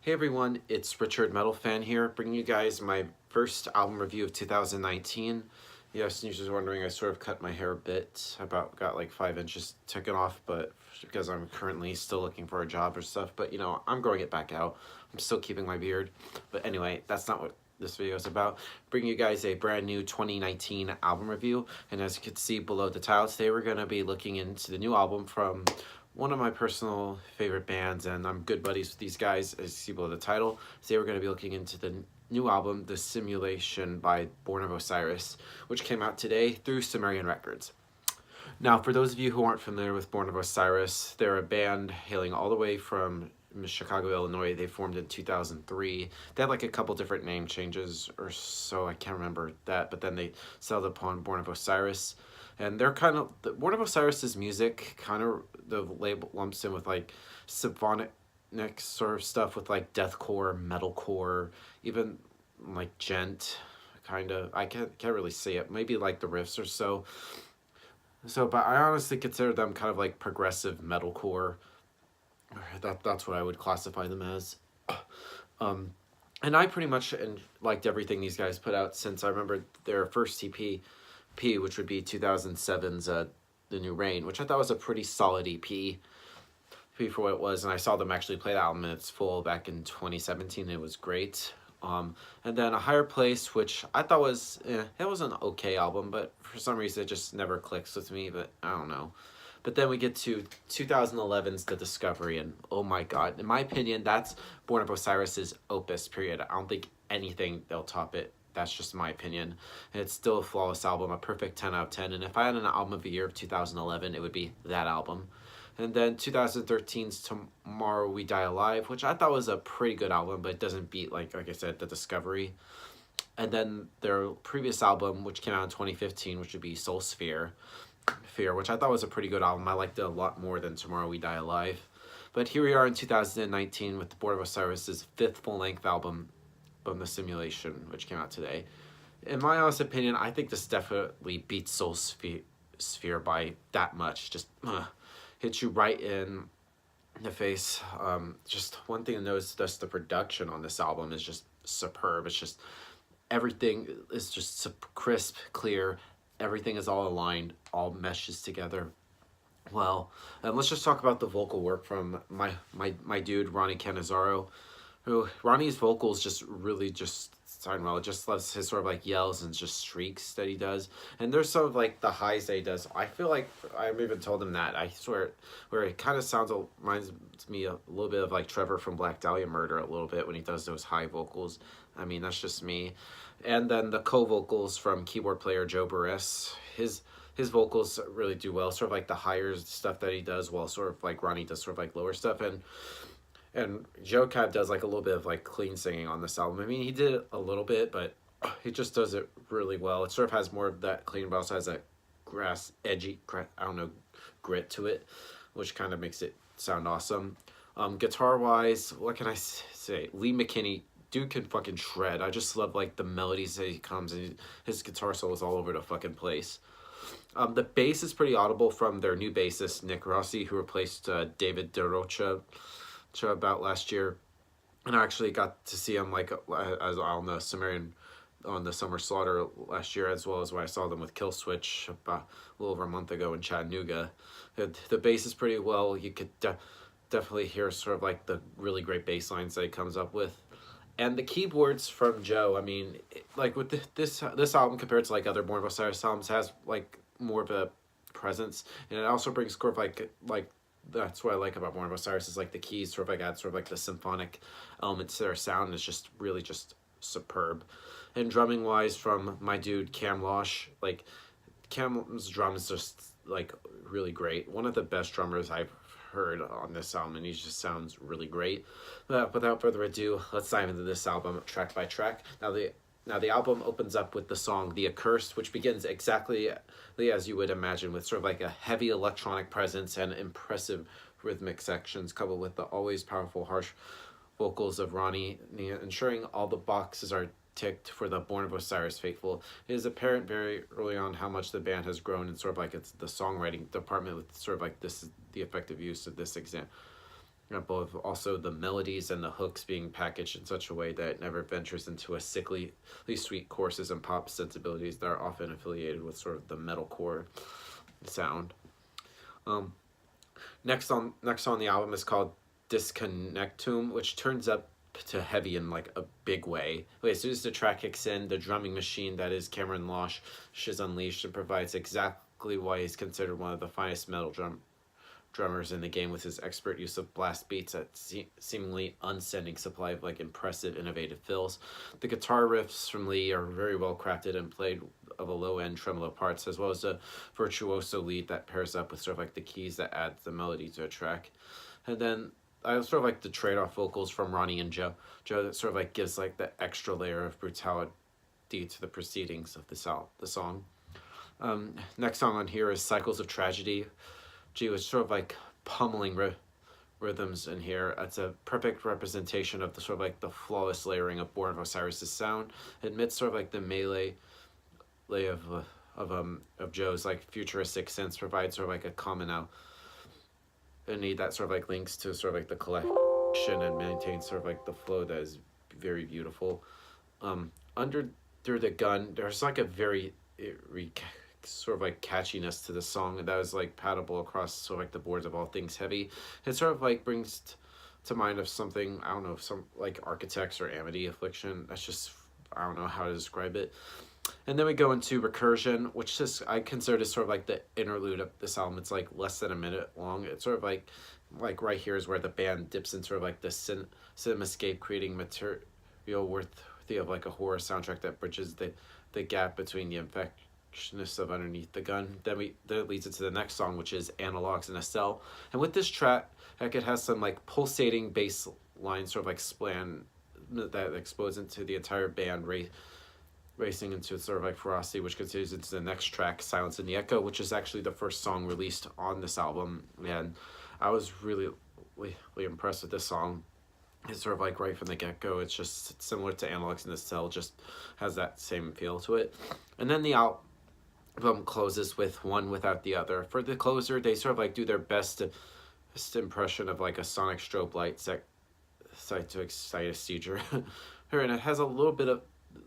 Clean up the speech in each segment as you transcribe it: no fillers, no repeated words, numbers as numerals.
Hey everyone, it's Richard Metal Fan here, bringing you guys my first album review of 2019. Yes, you're just wondering, I sort of cut my hair a bit, got like 5 inches taken off, but because I'm currently still looking for a job or stuff, but you know, I'm growing it back out. I'm still keeping my beard, but anyway, that's not what this video is about. Bringing you guys a brand new 2019 album review, and as you can see below the title, today we're going to be looking into the new album from one of my personal favorite bands, and I'm good buddies with these guys, as you see below the title. Today we're going to be looking into the new album, The Simulation by Born of Osiris, which came out today through Sumerian Records. Now, for those of you who aren't familiar with Born of Osiris, they're a band hailing all the way from Chicago, Illinois. They formed in 2003. They had like a couple different name changes or so, I can't remember that, but then they settled upon Born of Osiris. And they're kind of, Born of Osiris's music kind of, the label lumps in with like symphonic sort of stuff with like deathcore, metalcore, even like gent, kind of. I can't really say it. Maybe like the riffs or so. But I honestly consider them kind of like progressive metalcore. That's what I would classify them as. And I pretty much liked everything these guys put out since I remember their first EP, which would be 2007's The New Rain, which I thought was a pretty solid EP for what it was, and I saw them actually play the album in its full back in 2017. It was great. And then A Higher Place, which I thought was, it was an okay album, but for some reason it just never clicks with me, but I don't know. But then we get to 2011's The Discovery, and oh my god, in my opinion, that's Born of Osiris's opus, period. I don't think anything they'll top it. That's just my opinion. And it's still a flawless album, a perfect 10 out of 10. And if I had an album of the year of 2011, it would be that album. And then 2013's Tomorrow We Die Alive, which I thought was a pretty good album, but it doesn't beat, like I said, The Discovery. And then their previous album, which came out in 2015, which would be Soul Sphere, which I thought was a pretty good album. I liked it a lot more than Tomorrow We Die Alive. But here we are in 2019 with the Born of Osiris's 5th full-length album, from The Simulation, which came out today. In my honest opinion, I think this definitely beats Soul Sphere by that much. Just hits you right in the face. Just one thing to note is just the production on this album is just superb. It's just, everything is just crisp, clear. Everything is all aligned, all meshes together well. And let's just talk about the vocal work from my dude, Ronnie Cannizzaro, who Ronnie's vocals just really just sound well. It just loves his sort of like yells and just shrieks that he does. And there's some of like the highs that he does. I feel like I've even told him that. I swear, where it kind of reminds me a little bit of like Trevor from Black Dahlia Murder a little bit when he does those high vocals. I mean, that's just me. And then the co-vocals from keyboard player Joe Burress. His vocals really do well. Sort of like the higher stuff that he does, while sort of like Ronnie does sort of like lower stuff. And Joe kind of does like a little bit of like clean singing on this album. I mean, he did it a little bit, but he just does it really well. It sort of has more of that clean, but also has that edgy, grit to it, which kind of makes it sound awesome. Guitar-wise, what can I say? Lee McKinney, dude can fucking shred. I just love like the melodies that he comes, and his guitar solo is all over the fucking place. The bass is pretty audible from their new bassist, Nick Rossi, who replaced David DeRocha about last year. And I actually got to see him like as on the Sumerian on the Summer Slaughter last year, as well as when I saw them with Killswitch about a little over a month ago in Chattanooga. The bass is pretty well. You could definitely hear sort of like the really great bass lines that he comes up with. And the keyboards from Joe, I mean, like with this album compared to like other Born of Osiris albums, has like more of a presence, and it also brings sort of like that's what I like about Born of Osiris is like the keys sort of like add sort of like the symphonic elements to their sound is just really just superb. And drumming wise, from my dude Cam Losh, like Cam's drum is just like really great. One of the best drummers I've heard on this album, and he just sounds really great. But without further ado, let's dive into this album track by track. Now the album opens up with the song The Accursed, which begins exactly as you would imagine, with sort of like a heavy electronic presence and impressive rhythmic sections, coupled with the always powerful, harsh vocals of Ronnie, ensuring all the boxes are ticked for the Born of Osiris faithful. It is apparent very early on how much the band has grown in sort of like it's the songwriting department, with sort of like this the effective use of this Both also the melodies and the hooks being packaged in such a way that it never ventures into a sickly sweet choruses and pop sensibilities that are often affiliated with sort of the metalcore sound. Next on the album is called Disconnectum, which turns up to heavy in like a big way. As soon as the track kicks in, the drumming machine that is Cameron Losh is unleashed and provides exactly why he's considered one of the finest metal drummers in the game, with his expert use of blast beats at seemingly unsending supply of like impressive innovative fills. The guitar riffs from Lee are very well crafted and played of a low end tremolo parts, as well as a virtuoso lead that pairs up with sort of like the keys that add the melody to a track. And then I sort of like the trade-off vocals from Ronnie and Joe that sort of like gives like the extra layer of brutality to the proceedings of the song. Next song on here is Cycles of Tragedy. Which sort of like pummeling rhythms in here. It's a perfect representation of the sort of like the flawless layering of Born of Osiris' sound. It admits sort of like the melee of Joe's like futuristic synths, provides sort of like a commonality that sort of like links to sort of like the collection and maintains sort of like the flow that is very beautiful. Under the Gun, there's like a very sort of like catchiness to the song that was like palatable across sort of like the boards of All Things Heavy. It sort of like brings to mind of something, I don't know, some like Architects or Amity Affliction. That's just, I don't know how to describe it. And then we go into Recursion, which is, I consider this sort of like the interlude of this album. It's like less than a minute long. It's sort of like right here is where the band dips into sort of like the cinemascape, creating material worthy of like a horror soundtrack that bridges the gap between the infectiousness of Underneath the Gun. Then it leads into the next song, which is Analogs in a Cell. And with this track, it has some like pulsating bass line sort of like splan that explodes into the entire band racing into sort of like ferocity, which continues into the next track, Silence in the Echo, which is actually the first song released on this album. And I was really impressed with this song. It's sort of like right from the get-go. It's just similar to Analogs in the Cell, just has that same feel to it. And then the album closes with One Without the Other. For the closer, they sort of like do their best impression of like a sonic strobe light set to excite a seizure. And it has a little bit of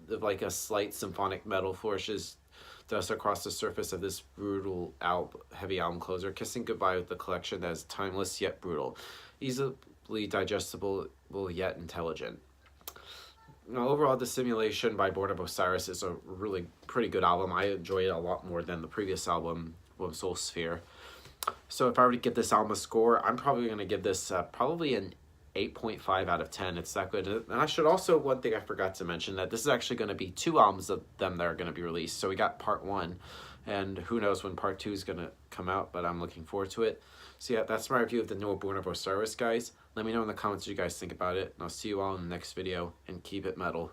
like a slight symphonic metal flourishes dust across the surface of this brutal heavy album closer, kissing goodbye with the collection that is timeless yet brutal, easily digestible yet intelligent. Now, overall, The Simulation by Born of Osiris is a really pretty good album. I enjoy it a lot more than the previous album of Soul Sphere. So if I were to give this album a score, I'm probably going to give this probably an 8.5 out of 10. It's that good. And I should also, one thing I forgot to mention, that this is actually going to be 2 albums of them that are going to be released. So we got part 1, and who knows when part 2 is going to come out, but I'm looking forward to it. So yeah, that's my review of the new Born of Osiris, guys. Let me know in the comments what you guys think about it, and I'll see you all in the next video, and keep it metal.